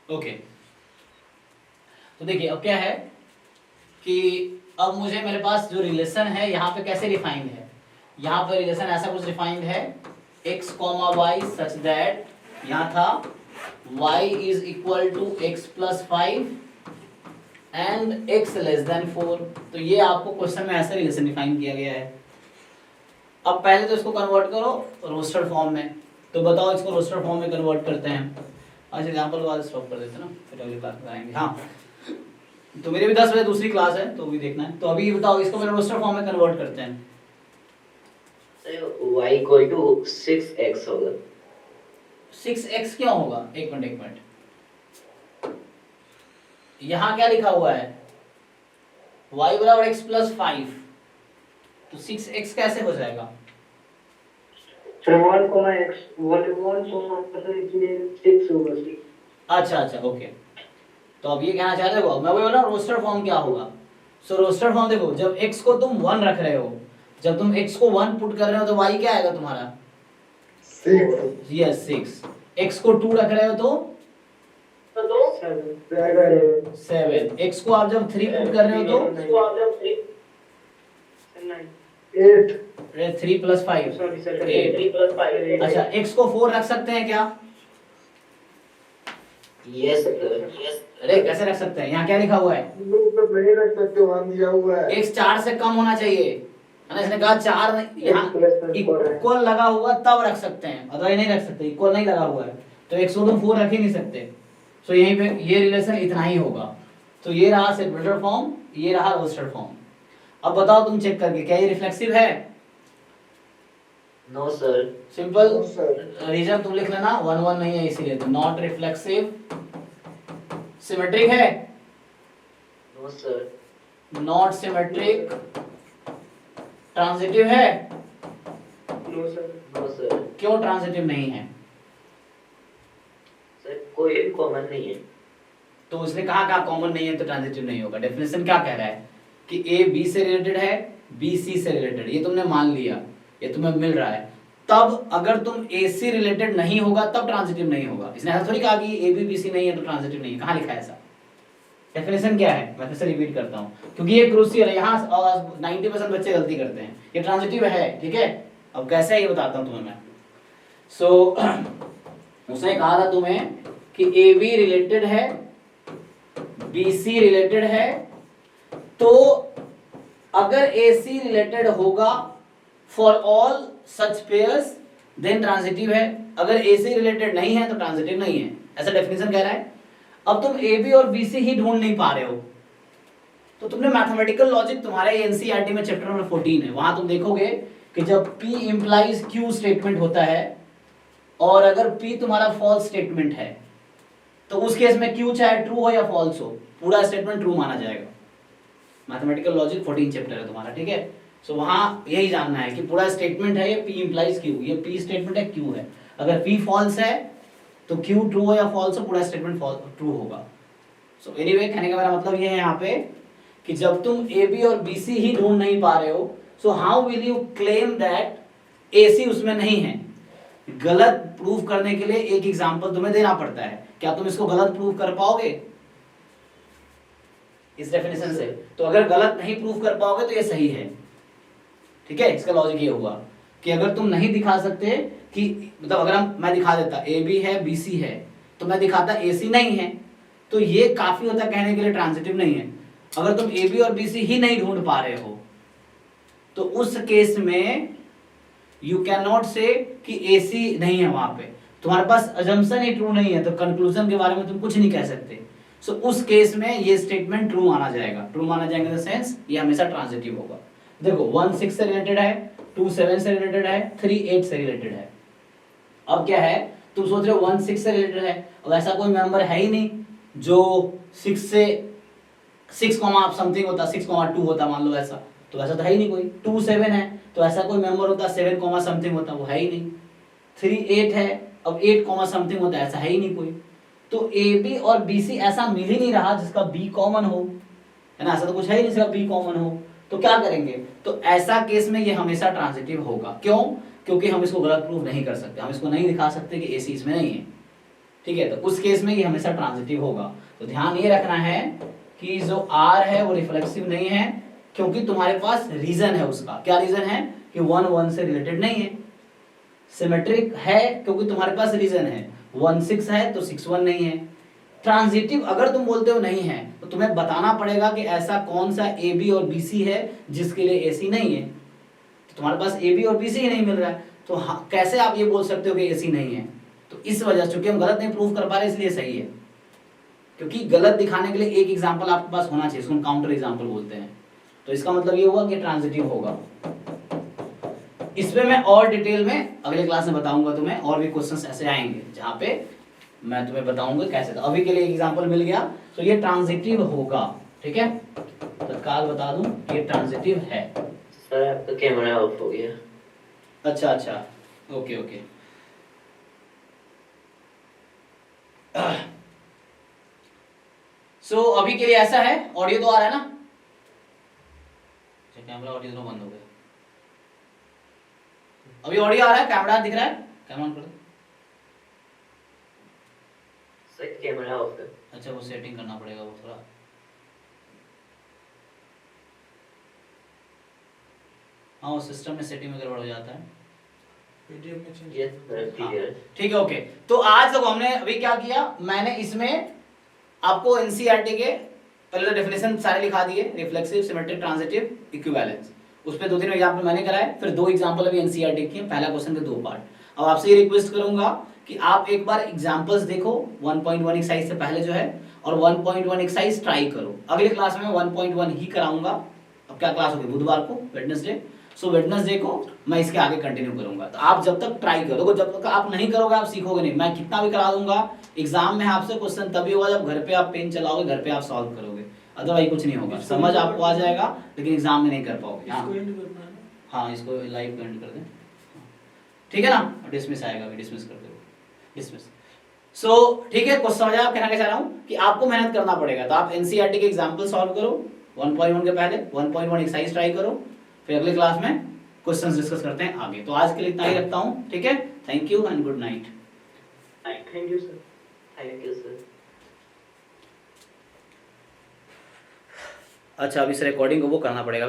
Okay, तो देखिए अब क्या है कि अब मुझे मेरे पास जो रिलेशन है यहाँ पे कैसे डिफाइंड है, यहाँ पर रिलेशन ऐसा कुछ डिफाइंड है x comma y such that यहाँ था y is equal to x plus 5 and x less than 4। तो ये आपको क्वेश्चन में ऐसा रिलेशन डिफाइन किया गया है। अब पहले तो इसको कन्वर्ट करो रोस्टर फॉर्म में, तो बताओ इसको रोस्टर फॉर्म में कन्वर्ट करते हैं। आज एग्जाम्पल बाद स्टॉप कर देते हैं ना, फिर अगली क्लास में आएंगे। हाँ, तो मेरी भी 10 बजे दूसरी क्लास है तो भी देखना है। तो अभी बताओ इसको मेरे रोस्टर फॉर्म में कन्वर्ट करते हैं। y इक्वल टू 6x होगा। 6x क्यों होगा? एक मिनट, यहाँ क्या लिखा हुआ है y बराबर x प्लस 5, तो 6x कैसे हो जाएगा? 6 होगा। अच्छा ओके, तो अब ये कहना चाहते हो, मैं वही बोला रोस्टर फॉर्म क्या होगा। सो रोस्टर फॉर्म देखो, जब x को तुम 1 रख रहे हो, जब तुम x को 1 पुट कर रहे हो तो y क्या आएगा तुम्हारा? 6। यस 6। x को 2 रख रहे हो तो 7। x को आप जब 3 पुट कर रहे हो तो 8। 3 प्लस 5 8। अच्छा, x को 4 रख सकते हैं क्या? यस अरे कैसे रख सकते हैं, यहाँ क्या लिखा हुआ है? नहीं रख सकते, वहां दिया हुआ है x 4 से कम होना चाहिए, है ना। इसने कहा 4 यहाँ इक्वल लगा हुआ तब रख सकते हैं, अदरवाइज नहीं रख सकते। इक्वल नहीं लगा हुआ है तो x को तुम 4 रख ही नहीं सकते। सो यहीं पे ये रिलेशन इतना ही होगा। तो ये रहा सेपरेटर फॉर्म, ये रहा रोस्टर फॉर्म। अब बताओ तुम चेक करके, क्या ये रिफ्लेक्सिव है? No sir. Simple No, sir. Reason तुम लिख लेना, 1 1 नहीं है इसीलिए, तो नॉट रिफ्लेक्सिव। सिमेट्रिक है? No sir. Not symmetric. Transitive है? No sir. No sir. क्यों ट्रांजिटिव नहीं है? सर कोई भी कॉमन नहीं है। तो उसने कहा कॉमन नहीं है तो ट्रांजिटिव नहीं होगा। डेफिनेशन क्या कह रहा है कि ए बी से रिलेटेड है, बी सी से रिलेटेड, ये तुमने मान लिया, ये तुम्हें मिल रहा है। तब अगर तुम ए सी रिलेटेड नहीं होगा तब ट्रांजिटिव नहीं होगा। इसने ऐसा थोड़ी कहा कि ए बी बी सी नहीं है तो ट्रांजिटिव नहीं है, कहाँ लिखा है ऐसा? डेफिनेशन क्या है, मैं फिर से रिपीट करता हूँ क्योंकि ये क्रूशियल है। यहाँ 90% बच्चे गलती करते हैं। ये ट्रांजिटिव है, ठीक है। अब कैसे है ये बताता हूँ तुम्हें मैं। सो उसने कहा था तुम्हें कि ए बी रिलेटेड है, बी सी रिलेटेड है, तो अगर ए सी रिलेटेड होगा for all such pairs then transitive है, अगर ए सी रिलेटेड नहीं है तो ट्रांजिटिव नहीं है, ऐसा डेफिनेशन कह रहा है। अब तुम ए बी और बी सी ही ढूंढ नहीं पा रहे हो, तो तुमने मैथमेटिकल लॉजिक तुम्हारे एनसीईआरटी में चैप्टर नंबर 14 है, वहां तुम देखोगे कि जब P इंप्लाइज Q स्टेटमेंट होता है और अगर P तुम्हारा फॉल्स स्टेटमेंट है तो उस केस में Q चाहे ट्रू हो या फॉल्स हो, पूरा स्टेटमेंट ट्रू माना जाएगा। मैथमेटिकल लॉजिक 14 चैप्टर है तुम्हारा, ठीक है। सो वहां यही जानना है कि पूरा स्टेटमेंट है ये P इंप्लाइज Q, ये P स्टेटमेंट है, Q है। अगर P फॉल्स है तो Q ट्रू हो या फॉल्स हो, पूरा स्टेटमेंट ट्रू होगा। सो एनीवे, कहने का मेरा मतलब ये है यहाँ पे कि जब तुम ए बी और बी सी ही ढूंढ नहीं पा रहे हो, so how will you claim that A C उसमें नहीं है? गलत प्रूफ करने के लिए एक एग्जांपल तुम्हें देना पड़ता है। क्या तुम इसको गलत प्रूफ कर पाओगे इस डेफिनेशन से? तो अगर गलत नहीं प्रूफ कर पाओगे तो ये सही है, ठीक है। इसका लॉजिक ये हुआ कि अगर तुम नहीं दिखा सकते कि मतलब अगर मैं दिखा देता ए बी है बी सी है तो मैं दिखाता ए सी नहीं है, तो ये काफी होता कहने के लिए ट्रांजिटिव नहीं है। अगर तुम ए बी और बी सी ही नहीं ढूंढ पा रहे हो तो उस केस में यू कैन नॉट से कि ए सी नहीं है, वहां पे तुम्हारे पास अजम्पशन ही ट्रू नहीं है, तो कंक्लूजन के बारे में तुम कुछ नहीं कह सकते। सो उस केस में ये स्टेटमेंट ट्रू माना जाएगा। ट्रू माना जाएगा इन द सेंस ये हमेशा ट्रांजिटिव होगा। देखो 1 6 से रिलेटेड है, 2 7 से रिलेटेड है, 3 8 से रिलेटेड है। अब क्या है, तुम सोच रहे हो 1 6 से रिलेटेड है, अब ऐसा कोई मेंबर है ही नहीं जो 6 से 6 समथिंग होता, 6 2 होता, मान लो ऐसा, तो ऐसा तो है ही नहीं कोई। 2 7 है तो ऐसा कोई मेंबर होता 7 समथिंग होता, वो है ही नहीं। 3 8 है, अब 8 समथिंग होता, ऐसा है ही नहीं कोई। तो ए बी और बी सी ऐसा मिल ही नहीं रहा जिसका बी कॉमन हो, है ना। ऐसा तो कुछ है ही नहीं जिसका बी कॉमन हो, तो क्या करेंगे? तो ऐसा केस में ये हमेशा ट्रांजिटिव होगा। क्यों? क्योंकि हम इसको गलत प्रूफ नहीं कर सकते, हम इसको नहीं दिखा सकते कि ए सी इसमें नहीं है। ठीक है, तो उस केस में ये हमेशा ट्रांजिटिव होगा। तो ध्यान ये रखना है कि जो आर है वो रिफ्लेक्सिव नहीं है, क्योंकि तुम्हारे पास रीजन है उसका। क्या रीजन है? कि 1 1 से रिलेटेड नहीं है। सिमेट्रिक है क्योंकि तुम्हारे पास रीजन है। 1 6 है तो 6 1 नहीं है। ट्रांजिटिव अगर तुम बोलते हो नहीं है तो तुम्हें बताना पड़ेगा कि ऐसा कौन सा ए बी और बी सी है जिसके लिए ए सी नहीं है। तो तुम्हारे पास ए बी और बी सी ही नहीं मिल रहा है, तो कैसे आप ये बोल सकते हो कि ए सी नहीं है? तो इस वजह से, चूंकि हम गलत नहीं प्रूव कर पा रहे इसलिए सही है, क्योंकि गलत दिखाने के लिए एक एग्जाम्पल आपके पास होना चाहिए, इसको हम काउंटर एग्जाम्पल बोलते हैं। तो इसका मतलब ये हुआ कि ट्रांजिटिव होगा। इसमें मैं और डिटेल में अगले क्लास में बताऊंगा तुम्हें, और भी क्वेश्चंस ऐसे आएंगे जहां पे मैं तुम्हें बताऊंगा कैसे। तो अभी के लिए एग्जांपल मिल गया, तो ये ट्रांजिटिव होगा। ठीक है, तत्काल बता दूं ये ट्रांजिटिव है। सर आपका कैमरा ऑफ हो गया। अच्छा अच्छा, ओके ओके। सो अभी के लिए ऐसा है। ऑडियो तो आ रहा है ना? कैमरा ऑडियो दोनों बंद हो गए। अभी ऑडियो आ रहा है, कैमरा दिख रहा है? कैमरा ऑन कर दो। सर कैमरा ऑफ है। अच्छा, वो सेटिंग करना पड़ेगा वो थोड़ा। हाँ, वो सिस्टम में सेटिंग में गड़बड़ हो जाता है। यस सर हाँ, क्लियर। ठीक है, ओके। तो आज तक हमने अभी क्या किया, मैंने इसमें आपको एनसीईआरटी के पहले तो डेफिनेशन सारे लिखा दिए, रिफ्लेक्सिव, सिमेट्रिक, ट्रांजिटिव, इक्विवेलेंस। उस पे 2-3 एग्जांपल मैंने कराए, फिर 2 एग्जांपल अभी एनसीईआरटी के, पहला क्वेश्चन के 2 पार्ट। अब आपसे ये रिक्वेस्ट करूंगा कि आप एक बार एग्जांपल्स देखो 1.1 एक्सरसाइज से पहले जो है, और 1.1 एक्सरसाइज ट्राई करो। अगले क्लास में मैं 1.1 ही कराऊंगा। अब क्या क्लास होगी? बुधवार को, वेडनेसडे। सो वेडनेसडे को मैं इसके आगे कंटिन्यू करूंगा। तो आप जब तक ट्राई करोगे, जब तक आप नहीं करोगे आप सीखोगे नहीं। मैं कितना भी करा दूंगा, एग्जाम में आपसे क्वेश्चन तभी होगा जब घर पे आप पेन चलाओगे, घर पे आप सॉल्व करोगे, अदरवाइज कुछ नहीं होगा। समझ आपको आ जाएगा लेकिन एग्जाम में नहीं कर पाओगे। हाँ, इसको लाइव को एंड कर दें, ठीक है ना? डिसमिस आएगा, अभी डिसमिस कर दो, डिसमिस। सो ठीक है, कुछ समझ आया? आप कहना क्या चाह रहा हूँ कि आपको मेहनत करना पड़ेगा। तो आप एनसीईआरटी के एग्जाम्पल सॉल्व करो 1.1 के पहले, 1.1 एक्सरसाइज ट्राई करो, फिर अगले क्लास में क्वेश्चंस डिस्कस करते हैं आगे। तो आज के लिए इतना ही रखता हूँ, ठीक है? Thank you and good night. Thank you sir. Thank you sir. अच्छा, अब इस रिकॉर्डिंग को वो करना पड़ेगा।